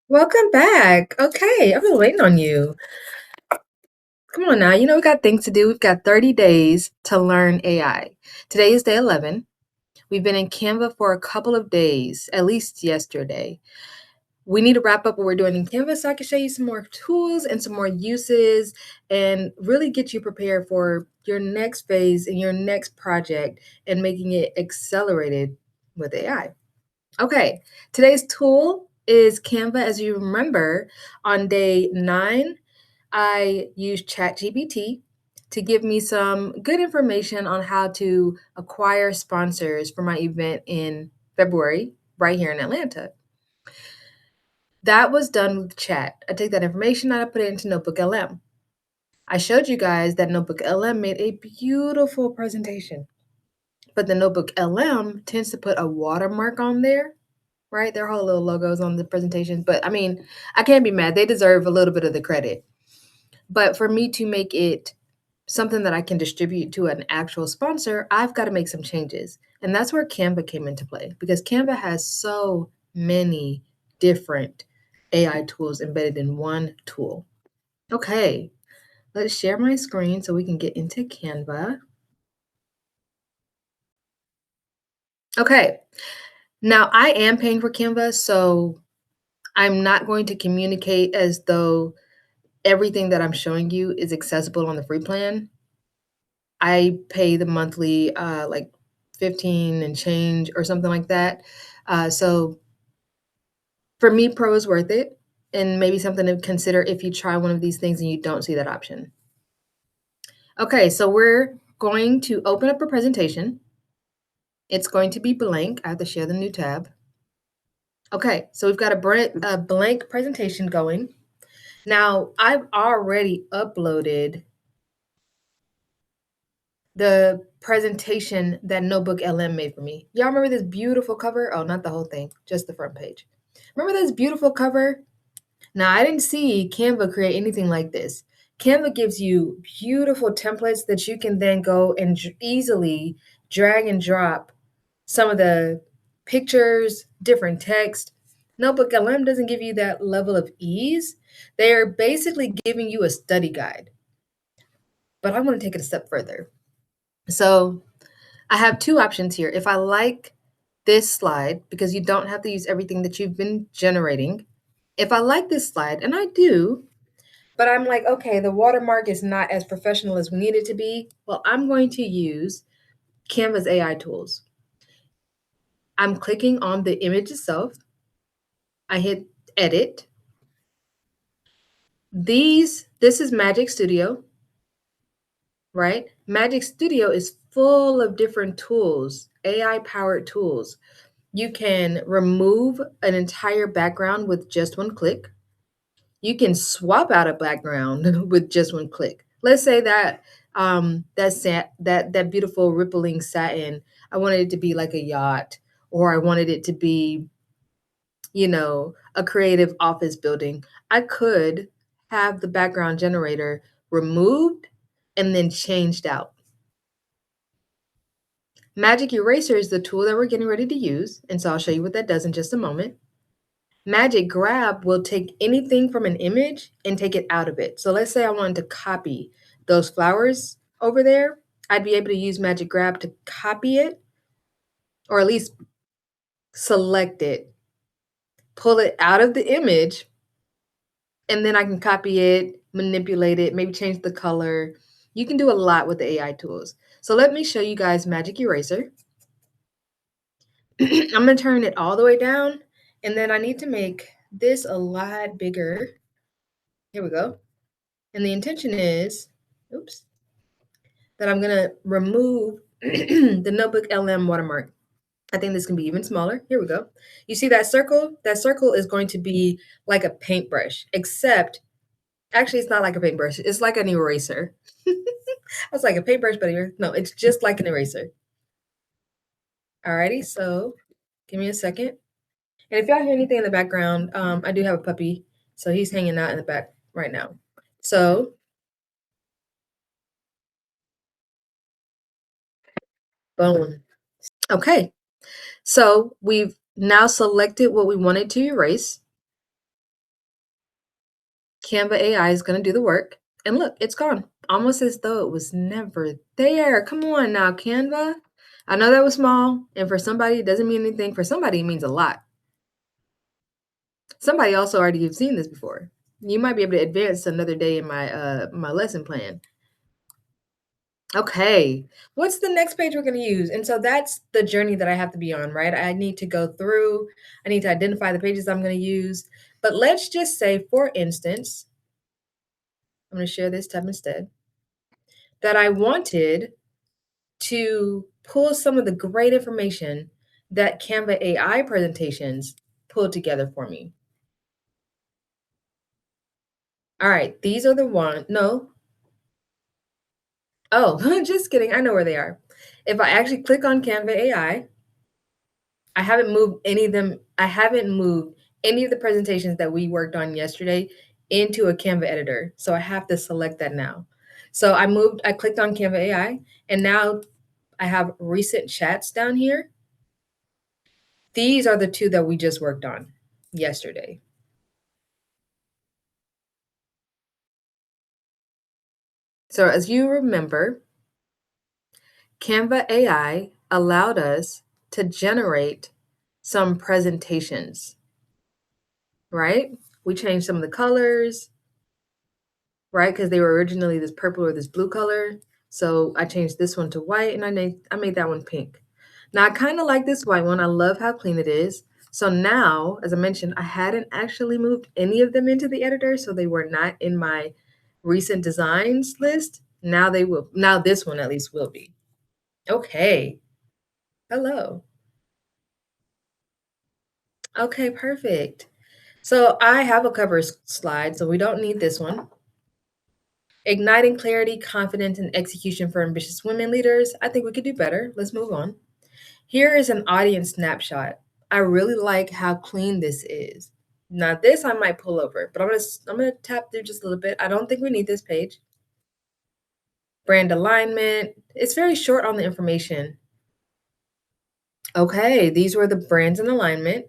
Welcome back. Okay, I've been waiting on you. Come on now, we got things to do. We've got 30 days to learn AI. Today is day 11. We've been in Canva for a couple of days, at least yesterday. We need to wrap up what we're doing in Canva so I can show you some more tools and some more uses and really get you prepared for your next phase in your next project and making it accelerated with AI. Okay, today's tool is Canva. As you remember, on day 9, I used ChatGPT to give me some good information on how to acquire sponsors for my event in February, right here in Atlanta. That was done with chat. I take that information and I put it into Notebook LM. I showed you guys that Notebook LM made a beautiful presentation, but the Notebook LM tends to put a watermark on there, right? Their whole little logos on the presentations. But I mean, I can't be mad. They deserve a little bit of the credit. But for me to make it something that I can distribute to an actual sponsor, I've got to make some changes. And that's where Canva came into play because Canva has so many different AI tools embedded in one tool. Okay, let's share my screen so we can get into Canva. Okay, now I am paying for Canva, so I'm not going to communicate as though everything that I'm showing you is accessible on the free plan. I pay the monthly, like 15 and change or something like that. So for me, Pro is worth it and maybe something to consider if you try one of these things and you don't see that option. Okay, so we're going to open up a presentation. It's going to be blank. I have to share the new tab. Okay, so we've got a blank presentation going. Now, I've already uploaded the presentation that Notebook LM made for me. Y'all remember this beautiful cover? Oh, not the whole thing, just the front page. Remember this beautiful cover? Now, I didn't see Canva create anything like this. Canva gives you beautiful templates that you can then go and easily drag and drop some of the pictures, different text. Notebook LM doesn't give you that level of ease. They're basically giving you a study guide. But I'm going to take it a step further. So I have two options here. If I like this slide, because you don't have to use everything that you've been generating, if I like this slide, and I do, but I'm like, okay, the watermark is not as professional as we need it to be, well, I'm going to use Canva's AI tools. I'm clicking on the image itself. I hit edit. This is Magic Studio, right? Magic Studio is full of different tools, AI powered tools. You can remove an entire background with just one click. You can swap out a background with just one click. Let's say that that beautiful rippling satin, I wanted it to be like a yacht, or I wanted it to be, a creative office building. I could have the background generator removed and then changed out. Magic Eraser is the tool that we're getting ready to use, and so I'll show you what that does in just a moment. Magic Grab will take anything from an image and take it out of it. So let's say I wanted to copy those flowers over there. I'd be able to use Magic Grab to copy it, or at least select it, pull it out of the image, and then I can copy it, manipulate it, maybe change the color. You can do a lot with the AI tools. So let me show you guys Magic Eraser. I'm gonna turn it all the way down, and then I need to make this a lot bigger. Here we go. And the intention is, oops, that I'm gonna remove the Notebook LM watermark. I think this can be even smaller. Here we go. You see that circle? That circle is going to be like a paintbrush, except actually it's not like a paintbrush. It's like an eraser. I was like a paintbrush, but no, it's just like an eraser. Alrighty, so give me a second. And if y'all hear anything in the background, I do have a puppy, so he's hanging out in the back right now. So, boom. Okay, so we've now selected what we wanted to erase. Canva AI is going to do the work. And look, it's gone. Almost as though it was never there. Come on now, Canva. I know that was small, and for somebody it doesn't mean anything. For somebody it means a lot. Somebody also already have seen this before. You might be able to advance another day in my lesson plan. Okay, what's the next page we're going to use? And so that's the journey that I have to be on, right? I need to go through, I need to identify the pages I'm going to use. But let's just say, for instance, I'm going to share this tab instead, that I wanted to pull some of the great information that Canva AI presentations pulled together for me. All right, these are the one. No. Oh, just kidding. I know where they are. If I actually click on Canva I haven't moved any of them. I haven't moved any of the presentations that we worked on yesterday into a Canva editor. So I have to select that now. So I clicked on Canva AI, and now I have recent chats down here. These are the two that we just worked on yesterday. So as you remember, Canva AI allowed us to generate some presentations, right? We changed some of the colors, right? Because they were originally this purple or this blue color. So I changed this one to white, and I made that one pink. Now I kind of like this white one. I love how clean it is. So now, as I mentioned, I hadn't actually moved any of them into the editor, so they were not in my recent designs list. Now they will. Now this one at least will be. Okay. Hello. Okay, perfect. So I have a cover slide, so we don't need this one. Igniting clarity, confidence, and execution for ambitious women leaders. I think we could do better. Let's move on. Here is an audience snapshot. I really like how clean this is. Now this I might pull over, but I'm gonna tap through just a little bit. I don't think we need this page. Brand alignment. It's very short on the information. Okay, these were the brands in alignment.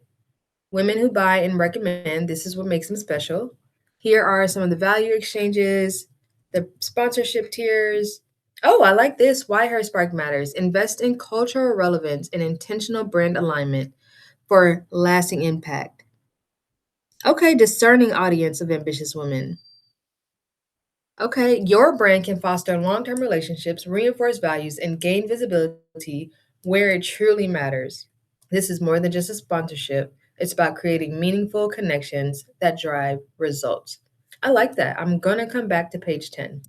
Women who buy and recommend. This is what makes them special. Here are some of the value exchanges, the sponsorship tiers. Oh, I like this. Why Her Spark Matters. Invest in cultural relevance and intentional brand alignment for lasting impact. Okay, discerning audience of ambitious women. Okay, your brand can foster long term relationships, reinforce values, and gain visibility where it truly matters. This is more than just a sponsorship, it's about creating meaningful connections that drive results. I like that. I'm going to come back to page 10.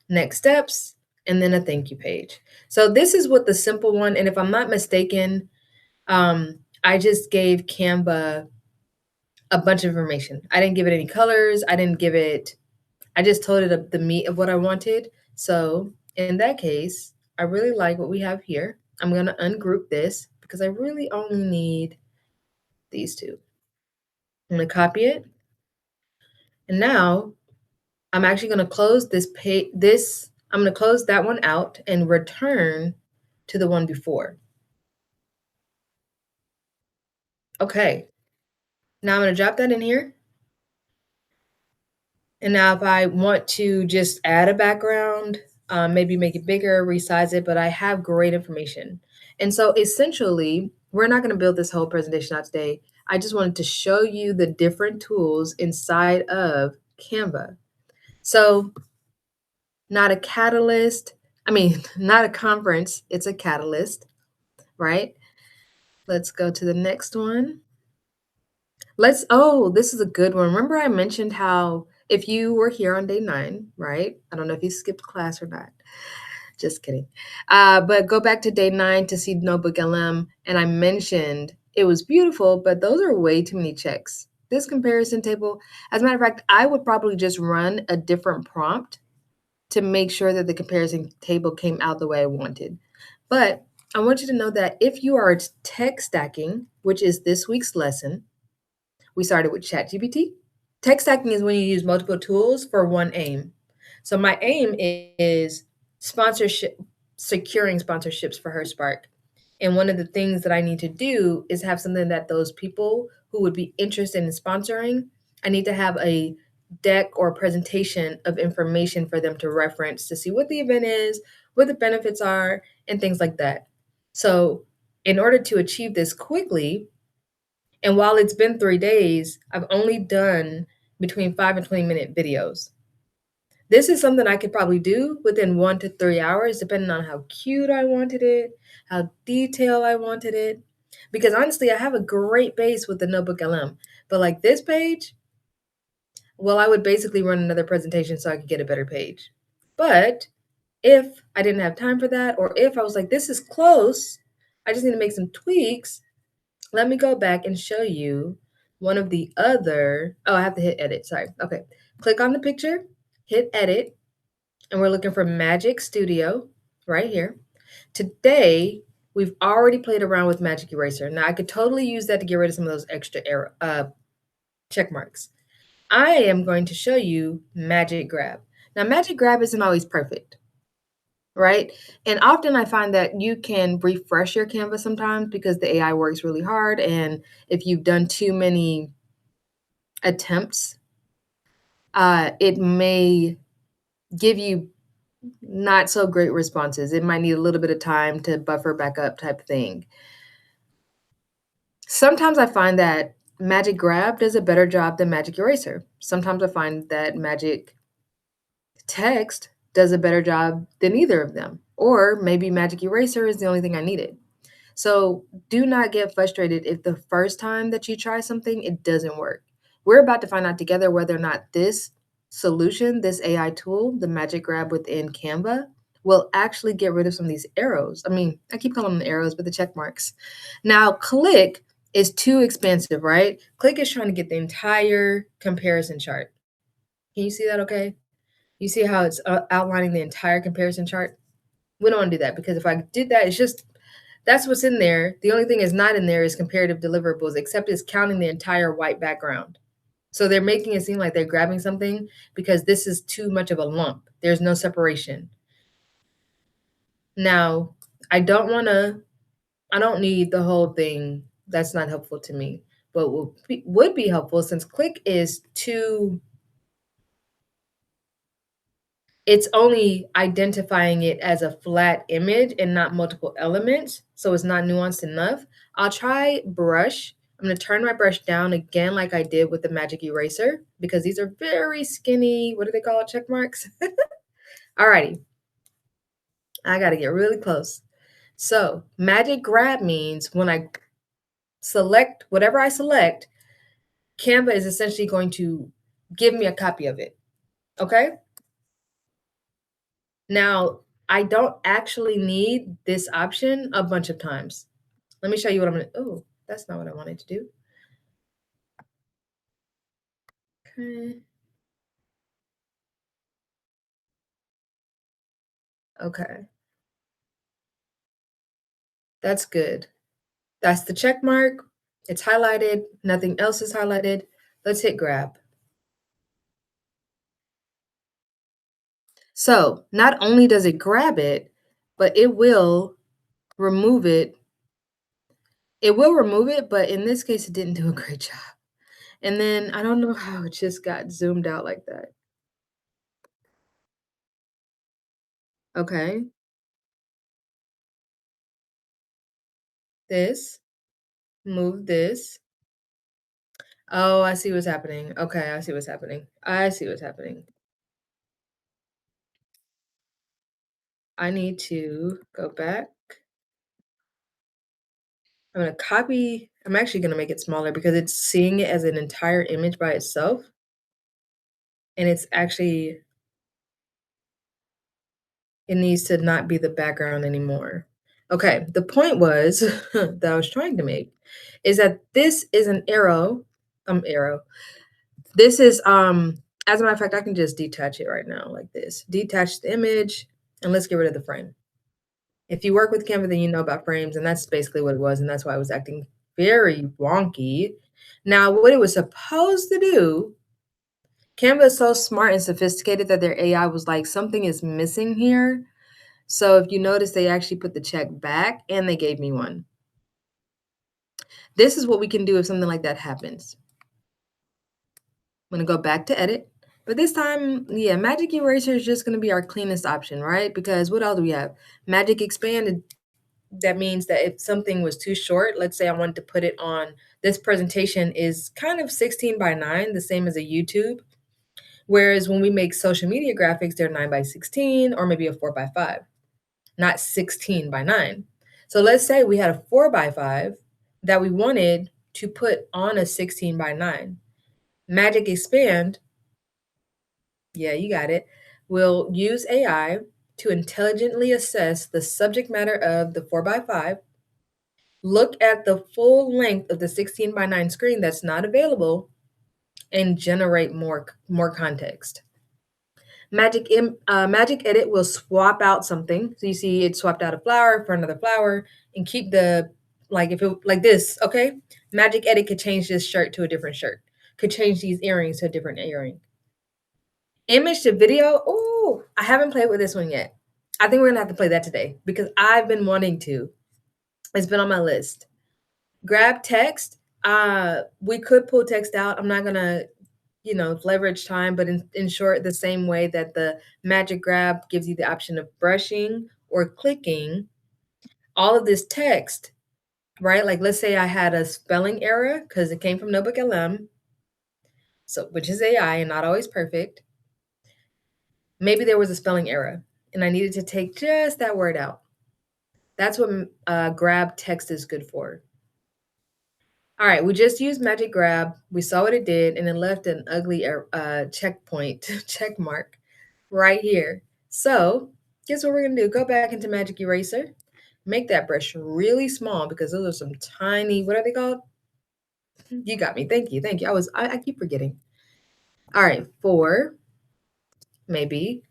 Next steps, and then a thank you page. So, this is what the simple one, and if I'm not mistaken, I just gave Canva a bunch of information. I didn't give it any colors, I just told it the meat of what I wanted. So, in that case, I really like what we have here. I'm going to ungroup this because I really only need these two. I'm going to copy it. And now I'm actually going to close this page. I'm going to close that one out and return to the one before. Okay. Now I'm going to drop that in here. And now if I want to just add a background, maybe make it bigger, resize it, but I have great information. And so essentially, we're not going to build this whole presentation out today. I just wanted to show you the different tools inside of Canva. So not a catalyst, not a conference, it's a catalyst, right? Let's go to the next one. This is a good one. Remember I mentioned how if you were here on day 9, right? I don't know if you skipped class or not. Just kidding. But go back to day 9 to see Notebook LM, and I mentioned it was beautiful, but those are way too many checks. This comparison table, as a matter of fact, I would probably just run a different prompt to make sure that the comparison table came out the way I wanted. But I want you to know that if you are tech stacking, which is this week's lesson, we started with ChatGPT. Tech stacking is when you use multiple tools for one aim. So my aim is sponsorship, securing sponsorships for Her Spark. And one of the things that I need to do is have something that those people who would be interested in sponsoring, I need to have a deck or presentation of information for them to reference to see what the event is, what the benefits are, and things like that. So, in order to achieve this quickly, and while it's been 3 days, I've only done between 5 and 20 minute videos. This is something I could probably do within 1 to 3 hours, depending on how cute I wanted it, how detailed I wanted it. Because honestly, I have a great base with the Notebook LM. But like this page, well, I would basically run another presentation so I could get a better page. But if I didn't have time for that, or if I was like, this is close, I just need to make some tweaks, let me go back and show you one of the other. Oh, I have to hit edit. Sorry. Okay. Click on the picture, hit edit, and we're looking for Magic Studio right here. Today, we've already played around with Magic Eraser. Now, I could totally use that to get rid of some of those extra check marks. I am going to show you Magic Grab. Now, Magic Grab isn't always perfect, right? And often I find that you can refresh your Canvas sometimes because the AI works really hard. And if you've done too many attempts, it may give you not so great responses. It might need a little bit of time to buffer back up type thing. Sometimes I find that Magic Grab does a better job than Magic Eraser. Sometimes I find that Magic Text does a better job than either of them. Or maybe Magic Eraser is the only thing I needed. So do not get frustrated if the first time that you try something, it doesn't work. We're about to find out together whether or not this solution, this AI tool, the Magic Grab within Canva, will actually get rid of some of these arrows. I mean, I keep calling them arrows, but the check marks. Now, click is too expensive, right? Click is trying to get the entire comparison chart. Can you see that okay? You see how it's outlining the entire comparison chart? We don't want to do that because if I did that, it's just that's what's in there. The only thing is not in there is comparative deliverables, except it's counting the entire white background. So they're making it seem like they're grabbing something because this is too much of a lump. There's no separation. Now, I don't need the whole thing. That's not helpful to me. But what would be helpful since click is too it's only identifying it as a flat image and not multiple elements, so it's not nuanced enough. I'll try brush. I'm going to turn my brush down again like I did with the Magic Eraser because these are very skinny, what do they call it, check marks? Alrighty, I got to get really close. So Magic Grab means when I select whatever I select, Canva is essentially going to give me a copy of it, okay? Now, I don't actually need this option a bunch of times. Let me show you what I'm gonna, oh, that's not what I wanted to do. Okay. Okay, that's good. That's the check mark. It's highlighted. Nothing else is highlighted. Let's hit grab. So not only does it grab it, but it will remove it. It will remove it, but in this case, it didn't do a great job. And then I don't know how it just got zoomed out like that. Okay, this, move this. Oh, I see what's happening. Okay, I see what's happening. I see what's happening. I need to go back. I'm gonna copy. I'm actually gonna make it smaller because it's seeing it as an entire image by itself, and it's actually it needs to not be the background anymore. Okay, the point was that I was trying to make is that this is an arrow. This is as a matter of fact, I can just detach it right now like this. Detach the image and let's get rid of the frame. If you work with Canva, then you know about frames, and that's basically what it was, and that's why I was acting very wonky. Now, what it was supposed to do, Canva is so smart and sophisticated that their AI was like, something is missing here. So if you notice, they actually put the check back and they gave me one. This is what we can do if something like that happens. I'm gonna go back to edit. But this time, yeah, Magic Eraser is just going to be our cleanest option, right? Because what else do we have? Magic Expand, that means that if something was too short, let's say I wanted to put it on, this presentation is kind of 16 by 9, the same as a YouTube. Whereas when we make social media graphics, they're 9 by 16 or maybe a 4 by 5, not 16 by 9. So let's say we had a 4 by 5 that we wanted to put on a 16 by 9. Magic Expand, yeah, you got it, will use AI to intelligently assess the subject matter of the 4 by 5, look at the full length of the 16 by 9 screen that's not available, and generate more context. Magic Edit will swap out something. So you see it swapped out a flower for another flower and keep the, like if it like this, okay? Magic Edit could change this shirt to a different shirt. Could change these earrings to a different earring. Image to video. Oh, I haven't played with this one yet. I think we're gonna have to play that today because I've been wanting to. It's been on my list. Grab text. We could pull text out. I'm not gonna, leverage time, but in short, the same way that the magic grab gives you the option of brushing or clicking, all of this text, right? Like let's say I had a spelling error because it came from Notebook LM, so which is AI and not always perfect. Maybe there was a spelling error and I needed to take just that word out. That's what grab text is good for. All right, we just used Magic Grab. We saw what it did, and it left an ugly checkpoint, check mark, right here. So, guess what we're gonna do? Go back into Magic Eraser, make that brush really small because those are some tiny, what are they called? You got me. Thank you. Thank you. I keep forgetting. All right, 4, maybe.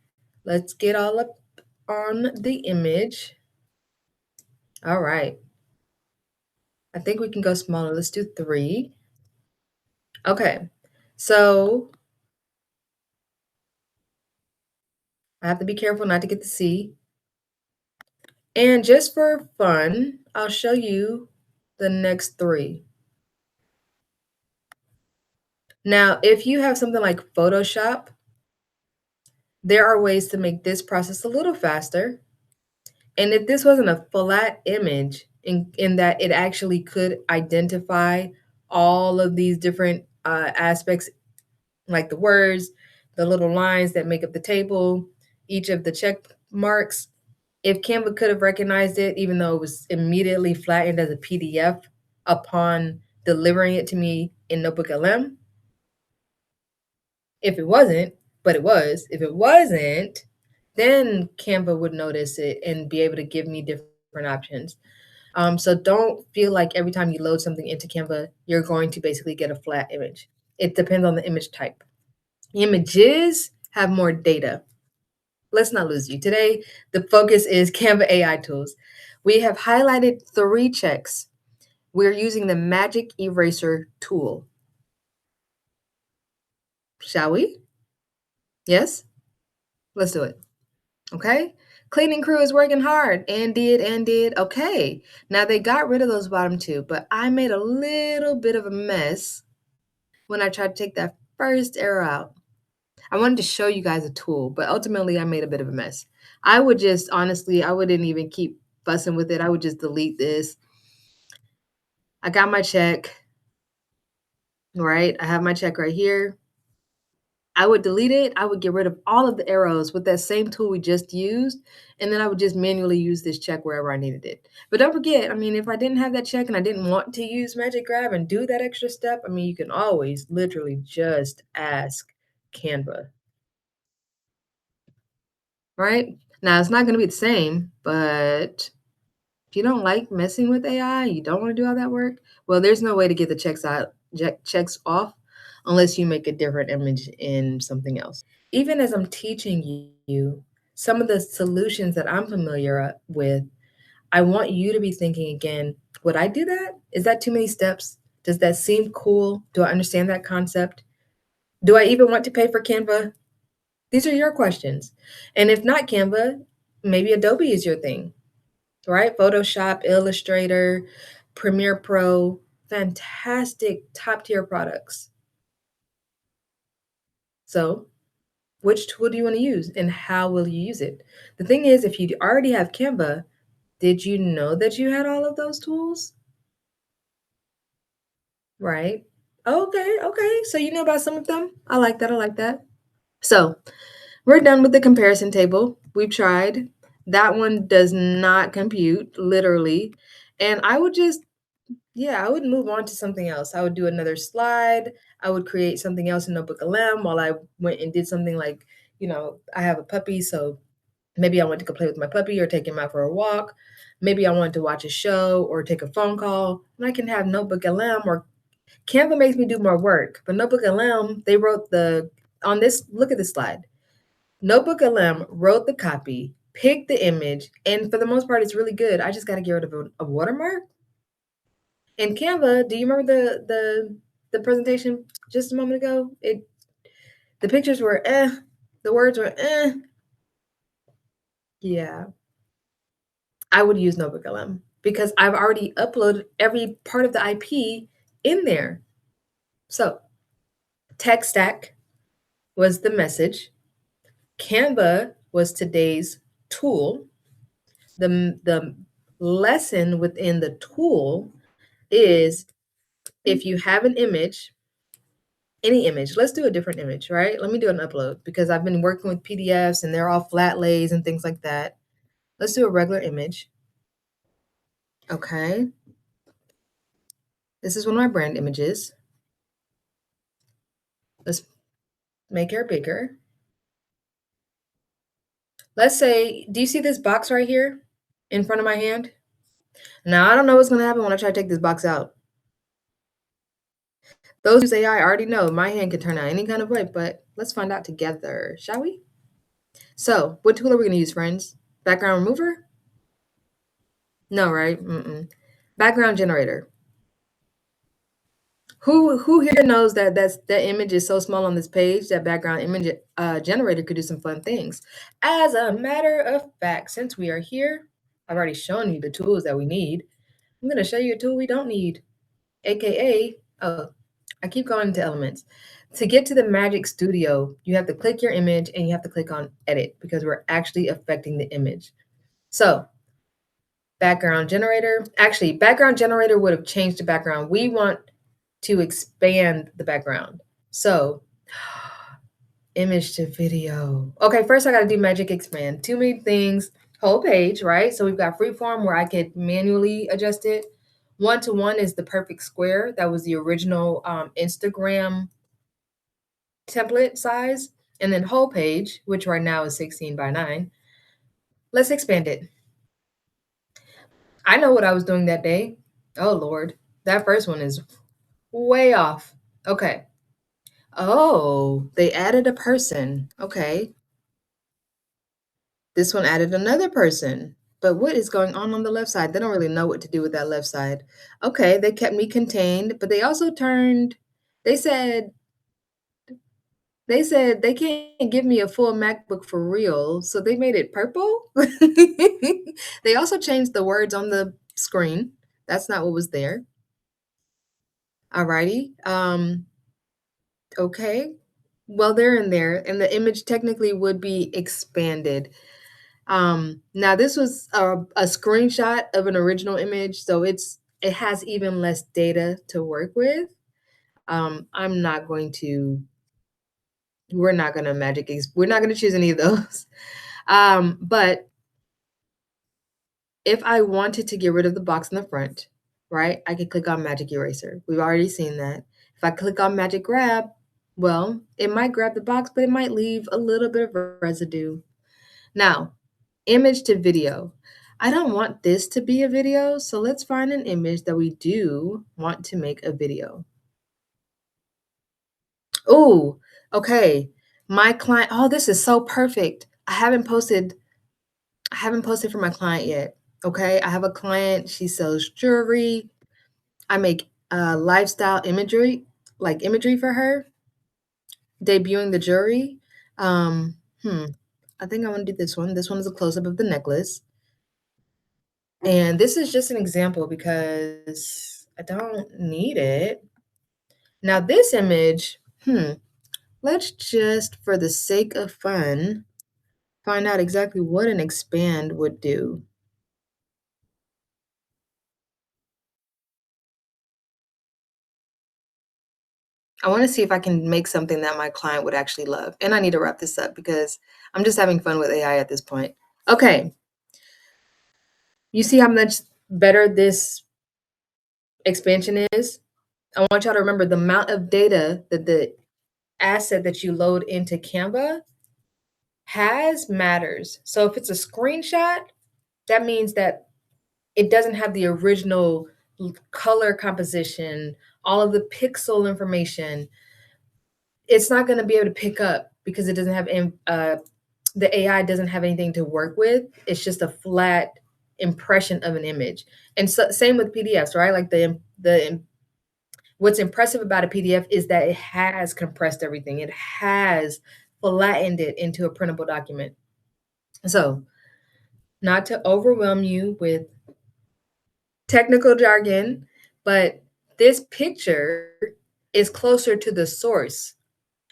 Let's get all up on the image. All right. I think we can go smaller. Let's do 3. Okay. So I have to be careful not to get the C. And just for fun, I'll show you the next 3. Now, if you have something like Photoshop, there are ways to make this process a little faster. And if this wasn't a flat image, in that it actually could identify all of these different aspects, like the words, the little lines that make up the table, each of the check marks, if Canva could have recognized it, even though it was immediately flattened as a PDF upon delivering it to me in Notebook LM, if it wasn't, but it was, if it wasn't, then Canva would notice it and be able to give me different options. So don't feel like every time you load something into Canva, you're going to basically get a flat image. It depends on the image type. Images have more data. Let's not lose you. Today, the focus is Canva AI tools. We have highlighted 3 checks. We're using the Magic Eraser tool. Shall we? Yes? Let's do it. Okay? Cleaning crew is working hard and did. Okay. Now they got rid of those bottom 2, but I made a little bit of a mess when I tried to take that first arrow out. I wanted to show you guys a tool, but ultimately I made a bit of a mess. I would just, honestly, I wouldn't even keep fussing with it. I would just delete this. I got my check, right? I have my check right here. I would delete it. I would get rid of all of the arrows with that same tool we just used. And then I would just manually use this check wherever I needed it. But don't forget, I mean, if I didn't have that check and I didn't want to use Magic Grab and do that extra step, I mean, you can always literally just ask Canva, right? Now, it's not going to be the same, but if you don't like messing with AI, you don't want to do all that work, well, there's no way to get the checks off unless you make a different image in something else. Even as I'm teaching you some of the solutions that I'm familiar with, I want you to be thinking again, would I do that? Is that too many steps? Does that seem cool? Do I understand that concept? Do I even want to pay for Canva? These are your questions. And if not Canva, maybe Adobe is your thing, right? Photoshop, Illustrator, Premiere Pro, fantastic top tier products. So Which tool do you want to use and how will you use it? The thing is, if you already have Canva, did you know that you had all of those tools? Right. Okay, okay. So you know about some of them? I like that. I like that. So we're done with the comparison table. We've tried. That one does not compute, literally. And I would just, yeah, I would move on to something else. I would do another slide. I would create something else in Notebook LM while I went and did something like, I have a puppy, so maybe I want to go play with my puppy or take him out for a walk. Maybe I want to watch a show or take a phone call. And I can have Notebook LM or Canva makes me do more work. But Notebook LM, they wrote on this, look at this slide. Notebook LM wrote the copy, picked the image, and for the most part, it's really good. I just got to get rid of a watermark. And Canva, do you remember the presentation just a moment ago? The pictures were the words were Yeah, I would use Notebook LM because I've already uploaded every part of the IP in there. So, tech stack was the message. Canva was today's tool. The lesson within the tool is if you have an image, any image, let's do a different image, right? Let me do an upload because I've been working with PDFs and they're all flat lays and things like that. Let's do a regular image. Okay. This is one of my brand images. Let's make her bigger. Let's say, do you see this box right here in front of my hand? Now, I don't know what's going to happen when I try to take this box out. Those who use AI already know my hand can turn out any kind of way, but let's find out together, shall we? So, what tool are we going to use, friends? Background remover? No, right? Mm-mm. Background generator. Who here knows that that image is so small on this page that background image generator could do some fun things? As a matter of fact, since we are here, I've already shown you the tools that we need. I'm going to show you a tool we don't need, aka, oh, I keep going to elements. To get to the Magic Studio, you have to click your image and you have to click on edit because we're actually affecting the image. So background generator, actually background generator would have changed the background. We want to expand the background. So image to video. Okay, first I got to do magic expand. Too many things, whole page, right? So we've got freeform where I could manually adjust it. One to one is the perfect square. That was the original Instagram template size. And then whole page, which right now is 16 by 9. Let's expand it. I know what I was doing that day. Oh, Lord. That first one is way off. Okay. Oh, they added a person. Okay. This one added another person. But what is going on the left side? They don't really know what to do with that left side. Okay, they kept me contained, but they also they said they can't give me a full MacBook for real, so they made it purple. They also changed the words on the screen. That's not what was there. Alrighty. Okay. Well, they're in there, and the image technically would be expanded. Now this was a screenshot of an original image, so it has even less data to work with. I'm not going to. We're not going to we're not going to choose any of those. But if I wanted to get rid of the box in the front, right, I could click on Magic Eraser. We've already seen that. If I click on Magic Grab, well, it might grab the box, but it might leave a little bit of residue. Now, image to video. I don't want this to be a video, so let's find an image that we do want to make a video. Oh, okay. My client, oh, this is so perfect. I haven't posted for my client yet. Okay. I have a client, she sells jewelry. I make lifestyle imagery, like imagery for her, debuting the jewelry. Um, hmm. I think I want to do this one. This one is a close-up of the necklace. And this is just an example because I don't need it. Now this image, Let's just, for the sake of fun, find out exactly what an expand would do. I want to see if I can make something that my client would actually love. And I need to wrap this up because I'm just having fun with AI at this point. Okay, you see how much better this expansion is? I want y'all to remember the amount of data that the asset that you load into Canva has matters. So if it's a screenshot, that means that it doesn't have the original color composition, all of the pixel information. It's not going to be able to pick up because it doesn't have the AI doesn't have anything to work with. It's just a flat impression of an image. And so, same with PDFs, right? Like the what's impressive about a PDF is that it has compressed everything. It has flattened it into a printable document. So, not to overwhelm you with technical jargon, but this picture is closer to the source.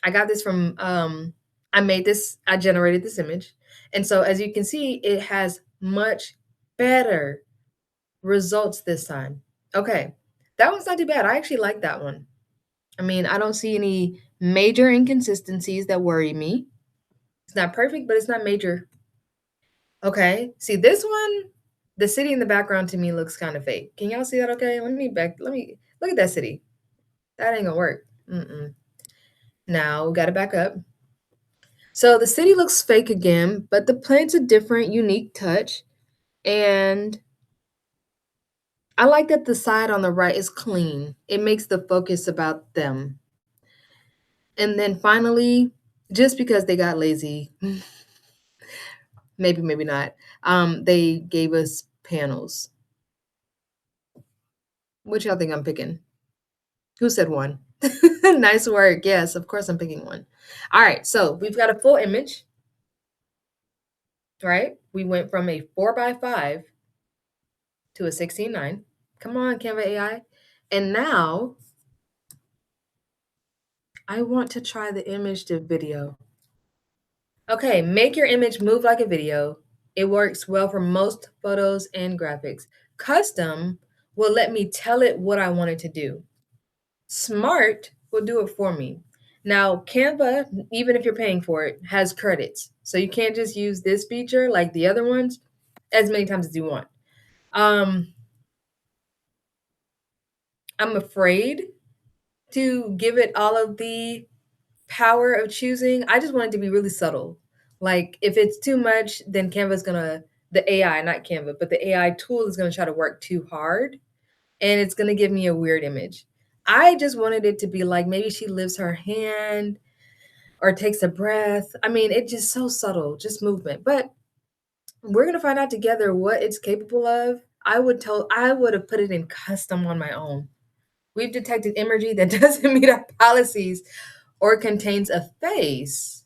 I got this from I generated this image. And so as you can see, it has much better results this time. Okay. That one's not too bad. I actually like that one. I mean, I don't see any major inconsistencies that worry me. It's not perfect, but it's not major. Okay. See this one, the city in the background to me looks kind of fake. Can y'all see that okay? Let me look at that city. That ain't gonna work. Mm-mm. Now we gotta back up. So the city looks fake again, but the plant's a different, unique touch. And I like that the side on the right is clean. It makes the focus about them. And then finally, just because they got lazy, maybe, maybe not, they gave us panels. Which y'all think I'm picking? Who said one? Nice work. Yes, of course I'm picking one. All right, so we've got a full image, right? We went from a 4 by 5 to a 16:9. Come on, Canva AI. And now I want to try the image to video. Okay, make your image move like a video. It works well for most photos and graphics. Custom will let me tell it what I want it to do. Smart will do it for me. Now, Canva, even if you're paying for it, has credits. So you can't just use this feature like the other ones as many times as you want. Um, I'm afraid to give it all of the power of choosing. I just want it to be really subtle. Like if it's too much, then Canva's gonna the AI, not Canva, but the AI tool is gonna try to work too hard and it's gonna give me a weird image. I just wanted it to be like maybe she lifts her hand or takes a breath. I mean, it's just so subtle, just movement. But we're gonna find out together what it's capable of. I would have put it in custom on my own. We've detected imagery that doesn't meet our policies or contains a face.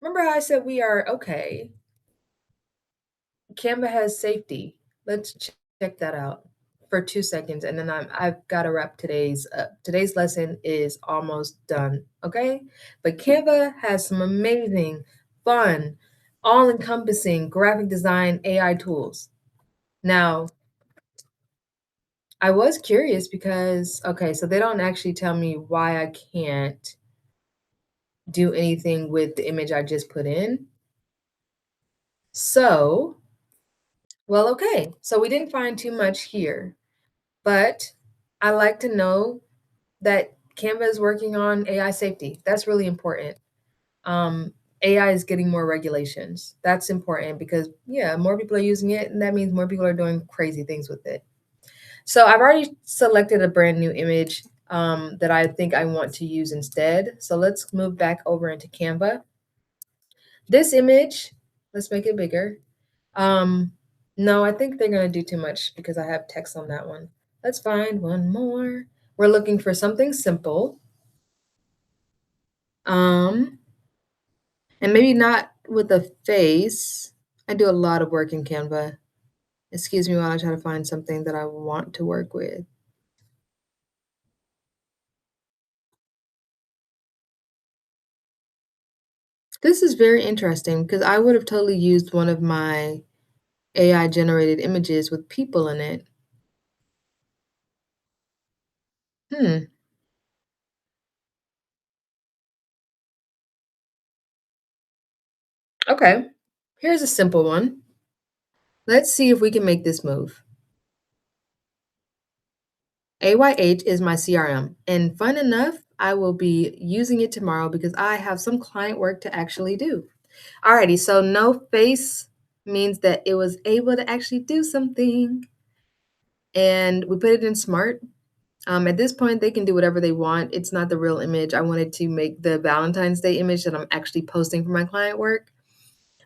Remember how I said we are okay? Canva has safety. Let's check that out for 2 seconds, and then I've got to wrap today's up. Today's lesson is almost done. Okay, but Canva has some amazing, fun, all-encompassing graphic design AI tools. Now, I was curious because okay, so they don't actually tell me why I can't do anything with the image I just put in. So, well, okay. So we didn't find too much here, but I like to know that Canva is working on AI safety. That's really important. Um, AI is getting more regulations. That's important because, yeah, more people are using it, and that means more people are doing crazy things with it. So I've already selected a brand new image that I think I want to use instead. So let's move back over into Canva. This image, let's make it bigger. Um, no, I think they're gonna do too much because I have text on that one. Let's find one more. We're looking for something simple. Um, and maybe not with a face. I do a lot of work in Canva. Excuse me while I try to find something that I want to work with. This is very interesting because I would have totally used one of my AI generated images with people in it. Hmm. Okay. Here's a simple one. Let's see if we can make this move. AYH is my CRM, and fun enough, I will be using it tomorrow because I have some client work to actually do. Alrighty, so no face means that it was able to actually do something, and we put it in smart. At this point, they can do whatever they want. It's not the real image. I wanted to make the Valentine's Day image that I'm actually posting for my client work.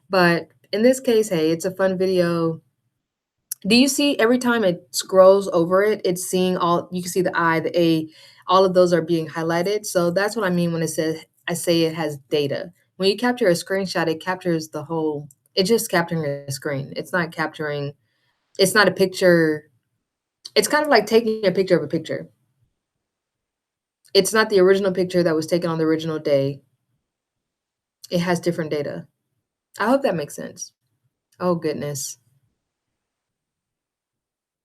But in this case, hey, it's a fun video. Do you see every time it scrolls over it, it's seeing all, you can see the I, the A, all of those are being highlighted. So that's what I mean when it says, I say it has data. When you capture a screenshot, it captures the whole, it's just capturing a screen. It's not capturing, it's not a picture. It's kind of like taking a picture of a picture. It's not the original picture that was taken on the original day. It has different data. I hope that makes sense. Oh, goodness.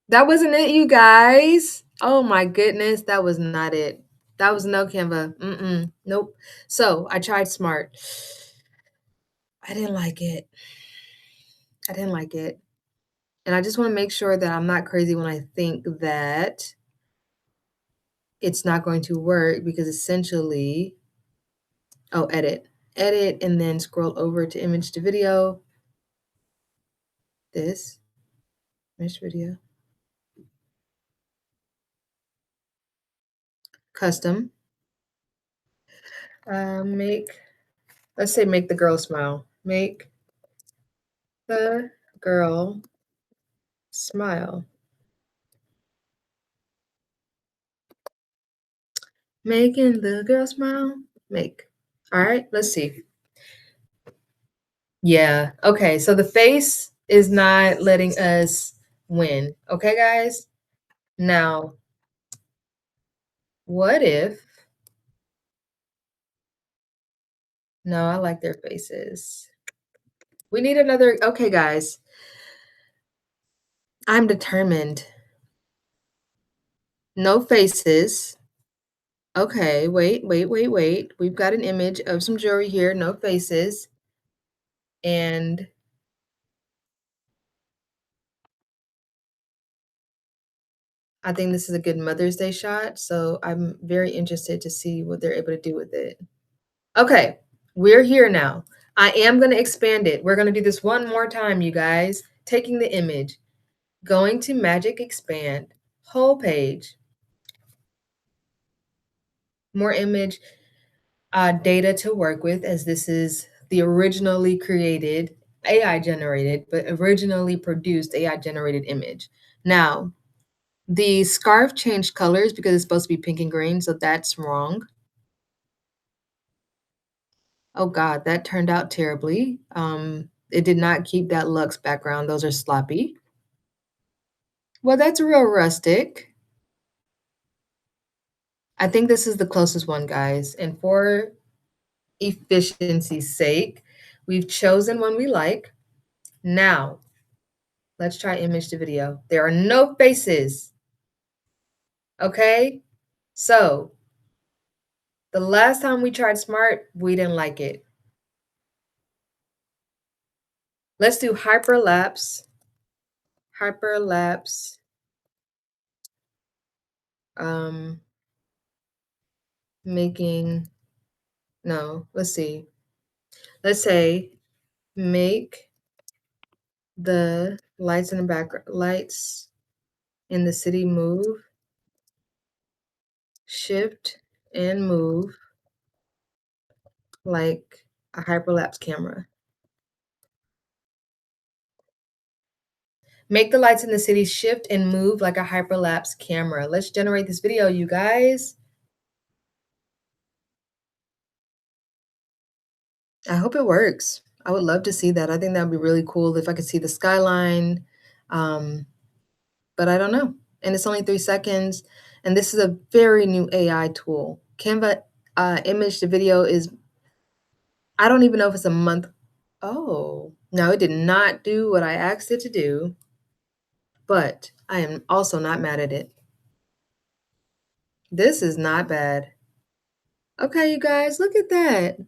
That wasn't it, you guys. Oh my goodness, that was not it. That was no Canva. Nope. So I tried smart. I didn't like it. I didn't like it. And I just want to make sure that I'm not crazy when I think that it's not going to work because essentially, oh, edit, and then scroll over to image to video. This image video, custom. Make, let's say, make the girl smile. Make the girl smile. Making the girl smile. Make. All right, let's see. Yeah. Okay. So the face is not letting us win. Okay, guys? Now, what if, no, I like their faces. We need another, okay, guys. I'm determined. No faces. Okay, wait. We've got an image of some jewelry here, no faces. And I think this is a good Mother's Day shot. So I'm very interested to see what they're able to do with it. Okay, we're here now. I am going to expand it. We're going to do this one more time, you guys. Taking the image, going to Magic Expand, whole page, more image data to work with, as this is the originally created AI generated, but originally produced AI generated image. Now, the scarf changed colors because it's supposed to be pink and green, so that's wrong. Oh God, that turned out terribly. It did not keep that luxe background. Those are sloppy. Well, that's real rustic. I think this is the closest one, guys. And for efficiency's sake, we've chosen one we like. Now, let's try image to video. There are no faces. Okay? So, the last time we tried smart, we didn't like it. Let's do hyperlapse. Hyperlapse. Um, making, no, let's see. Let's say make the lights in the background, lights in the city move, shift and move like a hyperlapse camera. Make the lights in the city shift and move like a hyperlapse camera. Let's generate this video, you guys. I hope it works. I would love to see that. I think that would be really cool if I could see the skyline. Um, but I don't know. And it's only 3 seconds. And this is a very new AI tool. Canva image to video is, I don't even know if it's a month. Oh, no, it did not do what I asked it to do, but I am also not mad at it. This is not bad. Okay, you guys, look at that.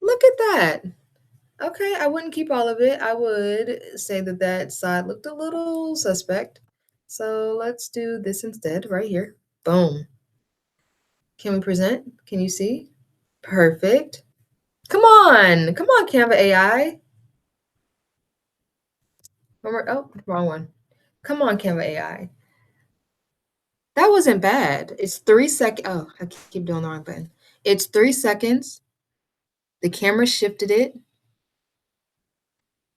Look at that. Okay, I wouldn't keep all of it. I would say that that side looked a little suspect. So let's do this instead right here. Boom. Can we present? Can you see? Perfect. Come on. Come on, Canva AI. One more. Oh, wrong one. Come on, Canva AI. That wasn't bad. It's 3 seconds. Oh, I keep doing the wrong button. It's 3 seconds. The camera shifted it.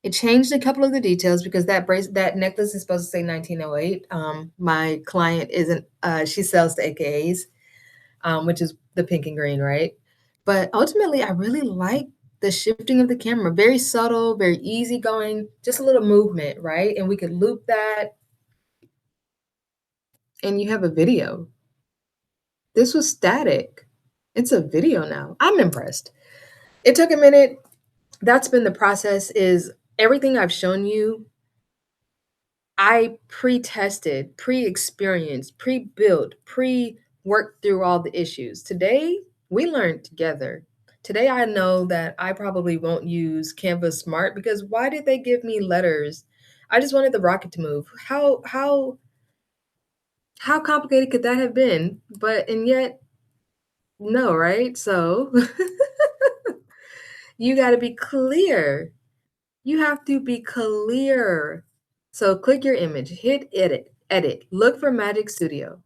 It changed a couple of the details because that necklace is supposed to say 1908. My client isn't. She sells to AKAs, which is the pink and green, right? But ultimately, I really like the shifting of the camera. Very subtle, very easygoing, just a little movement, right? And we could loop that, and you have a video. This was static. It's a video now. I'm impressed. It took a minute. That's been the process. Is everything I've shown you I pre-tested, pre-experienced, pre-built, pre-worked through all the issues. Today, we learned together. Today, I know that I probably won't use Canva Smart because why did they give me letters? I just wanted the rocket to move. How complicated could that have been? But and yet, no, right? So you got to be clear. You have to be clear. So click your image, hit edit, look for Magic Studio.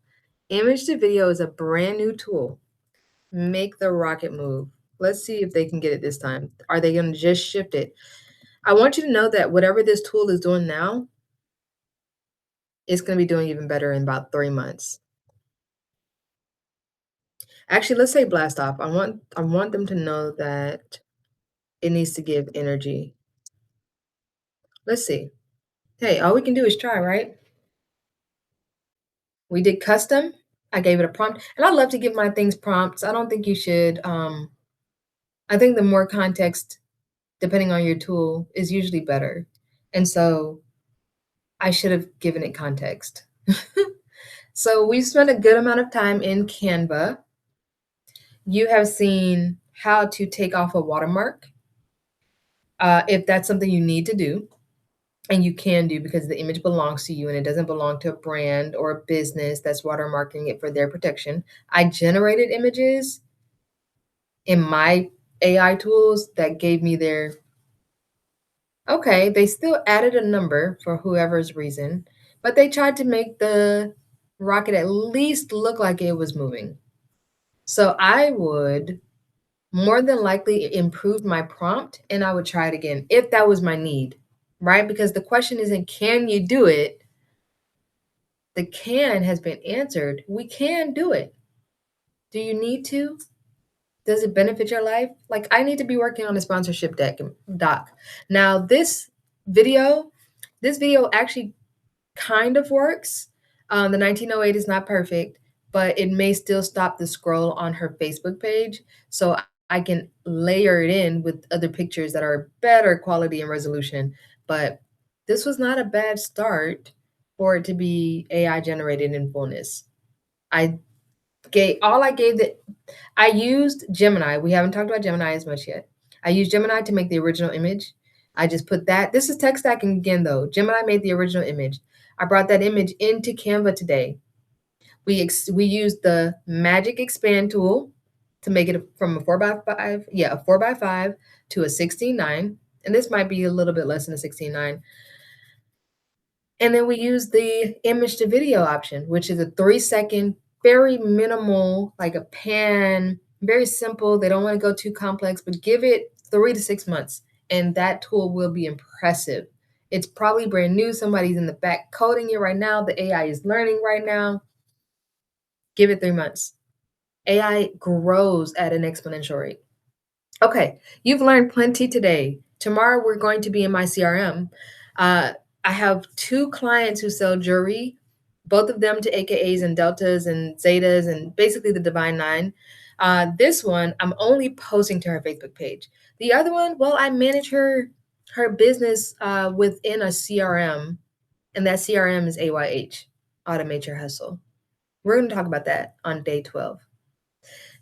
Image to video is a brand new tool. Make the rocket move. Let's see if they can get it this time. Are they going to just shift it? I want you to know that whatever this tool is doing now, it's going to be doing even better in about 3 months. Actually, let's say blast off. I want them to know that it needs to give energy. Let's see. Hey, all we can do is try, right? We did custom. I gave it a prompt, and I love to give my things prompts. I don't think you should. I think the more context, depending on your tool, is usually better. And so I should have given it context. So we spent a good amount of time in Canva. You have seen how to take off a watermark if that's something you need to do. And you can do because the image belongs to you and it doesn't belong to a brand or a business that's watermarking it for their protection. I generated images in my AI tools that gave me their okay, they still added a number for whoever's reason, but they tried to make the rocket at least look like it was moving. So I would more than likely improve my prompt and I would try it again if that was my need, right? Because the question isn't can you do it? The can has been answered. We can do it. Do you need to? Does it benefit your life? Like I need to be working on a sponsorship doc. Now video, this video actually kind of works. The 1908 is not perfect, but it may still stop the scroll on her Facebook page. So I can layer it in with other pictures that are better quality and resolution. But this was not a bad start for it to be AI generated in fullness. I I gave the I used Gemini. We haven't talked about Gemini as much yet. I used Gemini to make the original image. I just put that. This is tech stacking again, though. Gemini made the original image. I brought that image into Canva today. We used the Magic Expand tool to make it from a 4x5, yeah, a 4x5 to a 16:9. And this might be a little bit less than a 16:9. And then we use the image to video option, which is a 3 second, very minimal, like a pan, very simple. They don't want to go too complex, but give it 3 to 6 months, and that tool will be impressive. It's probably brand new. Somebody's in the back coding it right now. The AI is learning right now. Give it 3 months. AI grows at an exponential rate. Okay, you've learned plenty today. Tomorrow we're going to be in my CRM. I have two clients who sell jewelry, both of them to AKAs and deltas and zetas and basically the Divine Nine. This one, I'm only posting to her Facebook page. The other one, well, I manage her business within a CRM, and that CRM is AYH, Automate Your Hustle. We're going to talk about that on day 12.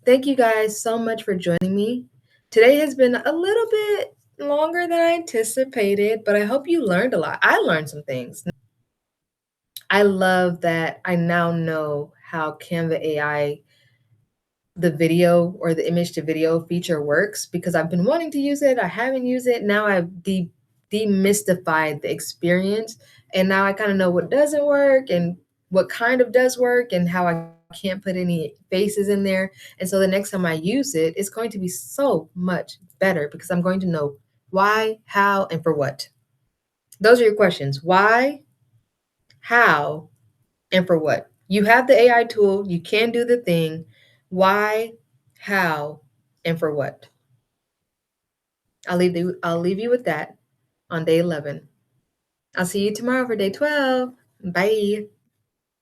Thank you guys so much for joining me. Today has been a little bit longer than I anticipated, but I hope you learned a lot. I learned some things. I love that I now know how Canva AI, the video or the image to video feature works because I've been wanting to use it. I haven't used it. Now I've demystified the experience, and now I kind of know what doesn't work and what kind of does work and how I can't put any faces in there. And so the next time I use it, it's going to be so much better because I'm going to know why, how, and for what. Those are your questions. Why, how, and for what? You have the AI tool, you can do the thing. Why, how, and for what? I'll leave you with that on day 11. I'll see you tomorrow for day 12. Bye.